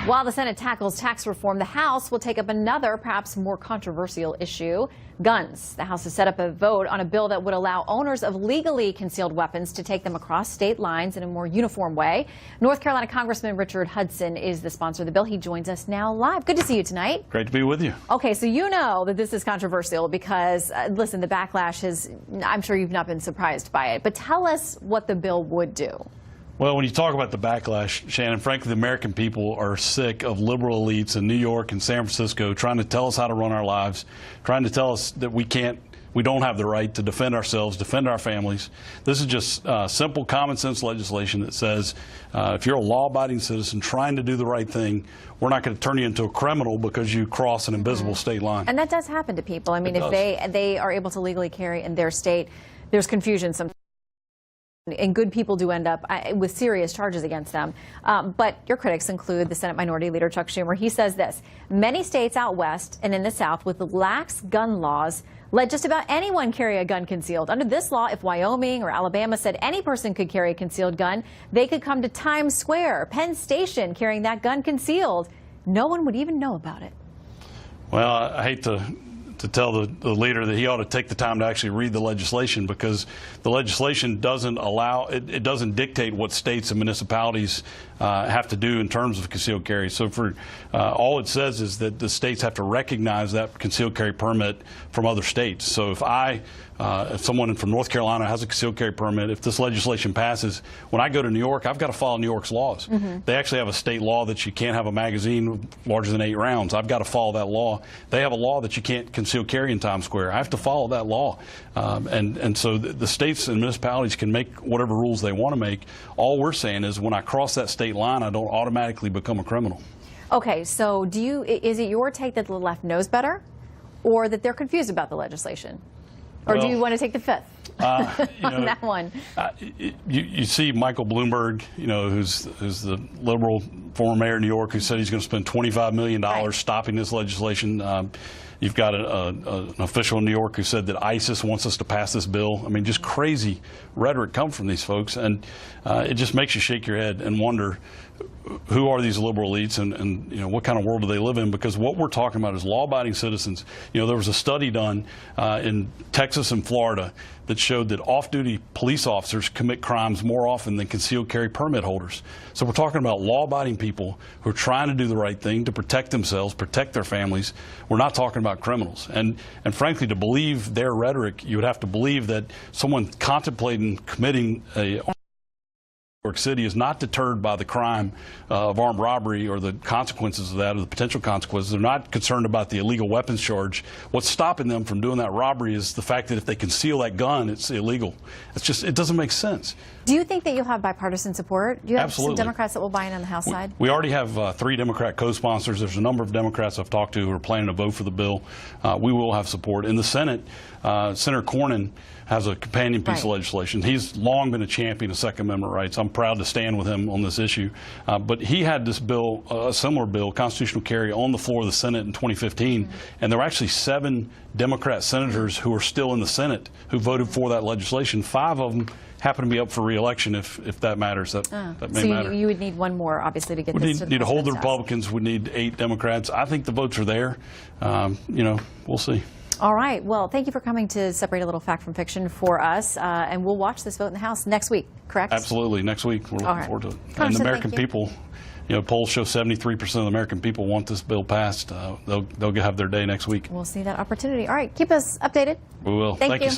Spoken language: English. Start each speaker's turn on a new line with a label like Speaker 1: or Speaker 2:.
Speaker 1: While the Senate tackles tax reform, the House will take up another, perhaps more controversial issue, guns. The House has set up a vote on a bill that would allow owners of legally concealed weapons to take them across state lines in a more uniform way. North Carolina Congressman Richard Hudson is the sponsor of the bill. He joins us now live. Good to see you tonight.
Speaker 2: Great to be with you.
Speaker 1: Okay, so you know that this is controversial because, listen, the backlash has, I'm sure you've not been surprised by it, but tell us what the bill would do.
Speaker 2: Well, when you talk about the backlash, Shannon, frankly, the American people are sick of liberal elites in New York and San Francisco trying to tell us how to run our lives, trying to tell us that we don't have the right to defend ourselves, defend our families. This is just simple, common sense legislation that says if you're a law-abiding citizen trying to do the right thing, we're not going to turn you into a criminal because you cross an invisible state line.
Speaker 1: And that does happen to people. I mean, if they are able to legally carry in their state, there's confusion sometimes. And good people do end up with serious charges against them. But your critics include the Senate Minority Leader Chuck Schumer. He says this: many states out west and in the South with lax gun laws let just about anyone carry a gun concealed. Under this law, if Wyoming or Alabama said any person could carry a concealed gun, they could come to Times Square, Penn Station, carrying that gun concealed. No one would even know about it.
Speaker 2: Well, I hate to tell the leader that he ought to take the time to actually read the legislation, because the legislation doesn't allow, it doesn't dictate what states and municipalities have to do in terms of concealed carry. So for all it says is that the states have to recognize that concealed carry permit from other states. So if someone from North Carolina has a concealed carry permit, if this legislation passes, when I go to New York, I've got to follow New York's laws. They actually have a state law that you can't have a magazine larger than 8 rounds. I've got to follow that law. They have a law that you can't concealed carry in Times Square. I have to follow that law. And so the states and municipalities can make whatever rules they want to make. All we're saying is when I cross that state line, I don't automatically become a criminal.
Speaker 1: Okay, so is it your take that the left knows better, or that they're confused about the legislation? Or do you want to take the fifth on that one?
Speaker 2: You see Michael Bloomberg, who's the liberal former mayor of New York, who said he's going to spend $25 million stopping this legislation. You've got an official in New York who said that ISIS wants us to pass this bill. I mean, just crazy rhetoric comes from these folks, and it just makes you shake your head and wonder, who are these liberal elites, and what kind of world do they live in? Because what we're talking about is law-abiding citizens. There was a study done in Texas and Florida that showed that off-duty police officers commit crimes more often than concealed carry permit holders. So we're talking about law-abiding people who are trying to do the right thing to protect themselves, protect their families. We're not talking about criminals. And frankly, to believe their rhetoric, you would have to believe that someone contemplating committing a New York City is not deterred by the crime of armed robbery or the consequences of that, or the potential consequences. They're not concerned about the illegal weapons charge. What's stopping them from doing that robbery is the fact that if they conceal that gun, it's illegal. It doesn't make sense.
Speaker 1: Do you think that you'll have bipartisan support? Do you have
Speaker 2: Absolutely.
Speaker 1: some Democrats that will buy in on the House side?
Speaker 2: We already have 3 Democrat co-sponsors. There's a number of Democrats I've talked to who are planning to vote for the bill. We will have support. In the Senate, Senator Cornyn has a companion piece of legislation. He's long been a champion of Second Amendment rights. I'm proud to stand with him on this issue. But he had this bill, a similar bill, constitutional carry, on the floor of the Senate in 2015. And there were actually 7 Democrat senators who are still in the Senate who voted for that legislation. 5 of them happen to be up for re-election, if that matters. That may matter.
Speaker 1: You would need one more, obviously, to get this to the
Speaker 2: need to hold the Republicans. We need 8 Democrats. I think the votes are there. We'll see.
Speaker 1: All right. Well, thank you for coming to separate a little fact from fiction for us. And we'll watch this vote in the House next week, correct?
Speaker 2: Absolutely. Next week. We're looking forward to it. And the American people, polls show 73% of the American people want this bill passed. They'll have their day next week.
Speaker 1: We'll see that opportunity. All right. Keep us updated.
Speaker 2: We will.
Speaker 1: Thank you.